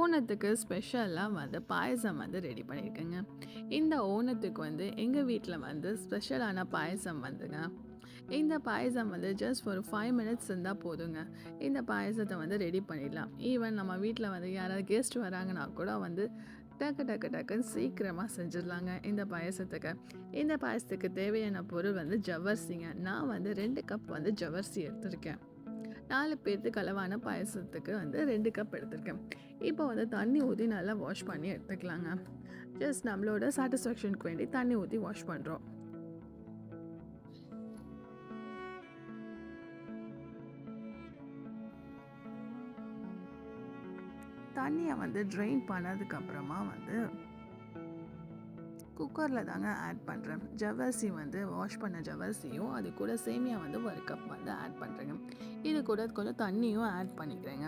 ஓணத்துக்கு ஸ்பெஷலாக வந்து பாயசம் வந்து ரெடி பண்ணியிருக்கேங்க. இந்த ஓணத்துக்கு வந்து எங்கள் வீட்டில் வந்து ஸ்பெஷலான பாயசம் வந்துங்க. இந்த பாயசம் வந்து ஜஸ்ட் ஒரு 5 மினிட்ஸ் இருந்தால் போதுங்க. இந்த பாயசத்தை வந்து ரெடி பண்ணிடலாம். ஈவன் நம்ம வீட்டில் வந்து யாராவது கெஸ்ட் வராங்கன்னா கூட வந்து டக்கு டக்கு டக்குன்னு சீக்கிரமாக செஞ்சிடலாங்க இந்த பாயசத்துக்கு. இந்த பாயசத்துக்கு தேவையான பொருள் வந்து ஜவ்வரிசிங்க. நான் வந்து 2 கப் வந்து ஜவ்வரிசி எடுத்திருக்கேன். 4 பேர்த்துக்கு அளவான பாயசத்துக்கு வந்து 2 கப் எடுத்திருக்கேன். இப்போ வந்து தண்ணி ஊற்றி நல்லா வாஷ் பண்ணி எடுத்துக்கலாங்க. ஜஸ்ட் நம்மளோட சாட்டிஸ்ஃபேக்ஷனுக்கு வேண்டி தண்ணி ஊற்றி வாஷ் பண்ணுறோம். தண்ணியை வந்து ட்ரெயின் பண்ணதுக்கப்புறமா வந்து குக்கரில் தாங்க ஆட் பண்ணுறேன். ஜவ்வரிசி வந்து வாஷ் பண்ண ஜவ்வரிசியும் அது கூட சேமியா வந்து 1 கப் வந்து ஆட் பண்ணுறேங்க. இது கூட கொஞ்சம் தண்ணியும் ஆட் பண்ணிக்கிறேங்க.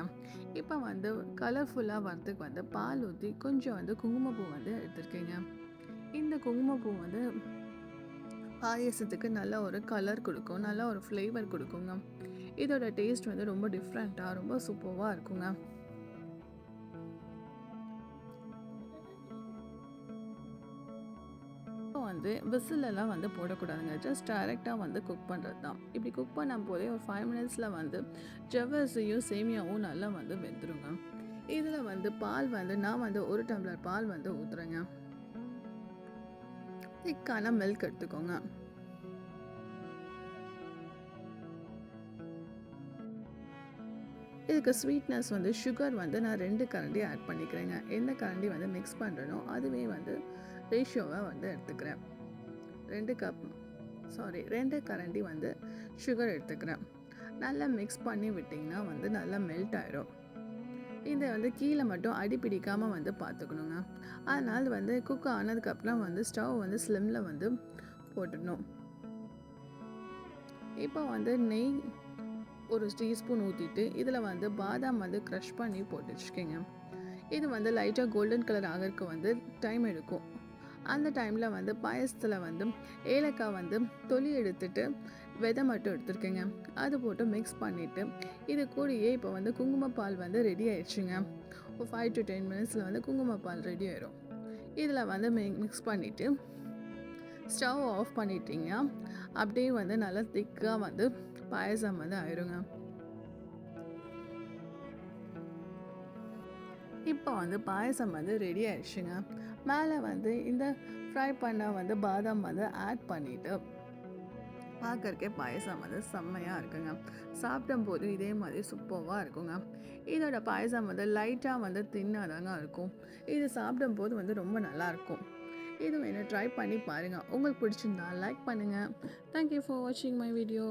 இப்போ வந்து கலர்ஃபுல்லாக வரதுக்கு வந்து பால் ஊற்றி கொஞ்சம் வந்து குங்குமப்பூ வந்து எடுத்துருக்கேங்க. இந்த குங்குமப்பூ வந்து பாயசத்துக்கு நல்ல ஒரு கலர் கொடுக்கும், நல்ல ஒரு ஃப்ளேவர் கொடுக்குங்க. இதோட டேஸ்ட் வந்து ரொம்ப டிஃப்ரெண்ட்டாக ரொம்ப சூப்பராக இருக்குங்க. வந்து விசிலெல்லாம் வந்து போடக்கூடாதுங்க. ஜஸ்ட் டைரெக்டாக வந்து குக் பண்ணுறது தான். இப்படி குக் பண்ணும் போதே ஒரு 5 மினிட்ஸில் வந்து ஜவ்வரிசியும் சேமியாவும் நல்லா வந்து வெந்துருங்க. இதில் வந்து பால் வந்து நான் வந்து 1 டம்ளர் பால் வந்து ஊற்றுறேங்க. திக்கான மில்க் எடுத்துக்கோங்க. இதுக்கு ஸ்வீட்னஸ் வந்து சுகர் வந்து நான் 2 கரண்டி ஆட் பண்ணிக்கிறேங்க. எந்த கரண்டி வந்து மிக்ஸ் பண்ணுறனோ அதுவே வந்து ரேஷியோவை வந்து எடுத்துக்கிறேன். 2 கரண்டி வந்து சுகர் எடுத்துக்கிறேன். நல்லா மிக்ஸ் பண்ணி விட்டிங்கன்னா வந்து நல்லா மெல்ட் ஆகிடும். இதை வந்து கீழே மட்டும் அடி பிடிக்காமல் வந்து பார்த்துக்கணுங்க. அதனால் வந்து குக் ஆனதுக்கப்புறம் வந்து ஸ்டவ் வந்து ஸ்லிம்மில் வந்து போட்டுடணும். இப்போ வந்து நெய் ஒரு டீஸ்பூன் ஊற்றிட்டு இதில் வந்து பாதாம் வந்து க்ரஷ் பண்ணி போட்டு வச்சுக்கோங்க. இது வந்து லைட்டாக கோல்டன் கலர் ஆகிறதுக்கு வந்து டைம் எடுக்கும். அந்த டைமில் வந்து பாயசத்தில் வந்து ஏலக்காய் வந்து தொலி எடுத்துட்டு விதை மட்டும் எடுத்துருக்கேங்க. அது போட்டு மிக்ஸ் பண்ணிவிட்டு இது கூடயே இப்போ வந்து குங்குமப்பால் வந்து ரெடி ஆயிடுச்சுங்க. ஒரு 5 to 10 மினிட்ஸில் வந்து குங்குமப்பால் ரெடி ஆயிடும். இதில் வந்து மிக்ஸ் பண்ணிவிட்டு ஸ்டவ் ஆஃப் பண்ணிட்டீங்க. அப்படியே வந்து நல்லா திக்காக வந்து பாயசம் வந்து ஆயிடுங்க. இப்போ வந்து பாயசம் வந்து ரெடி ஆயிடுச்சுங்க. மேலே வந்து இந்த ஃப்ரை பண்ண வந்து பாதாம் வந்து ஆட் பண்ணிவிட்டு பார்க்கறக்கே பாயசம் வந்து செம்மையாக இருக்குங்க. சாப்பிடும்போது இதே மாதிரி சூப்பராக இருக்குங்க. இதோட பாயசம் வந்து லைட்டாக வந்து தின்னாதாங்க இருக்கும். இது சாப்பிடும்போது வந்து ரொம்ப நல்லாயிருக்கும். இது வேணும் ட்ரை பண்ணி பாருங்கள். உங்களுக்கு பிடிச்சிருந்தா லைக் பண்ணுங்கள். தேங்க்யூ ஃபார் வாட்சிங் மை வீடியோ.